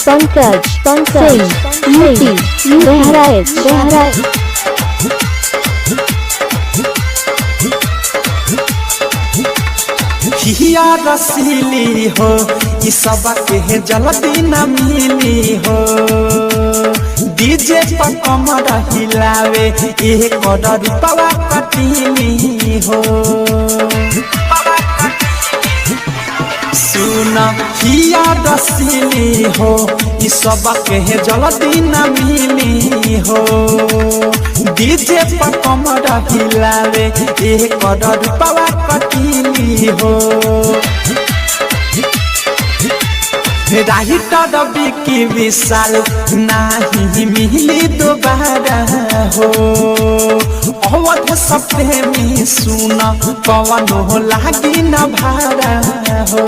Pankaj UP Bahraich हिया रसीली हो ई सब के जल्दी न मिली हो डीजे पर कमर हिलावे एक रुपवा कटीली हो सुन हिया रसीली हो ई सब के जल्दी न मिली हो डीजे पर कमर हिलावे एक रुपवा कटीली हो राइटर बिकी विशाल नहीं मिली दोबारा हो अवध सब प्रेमी सुन पवन हो लागी न भारा हो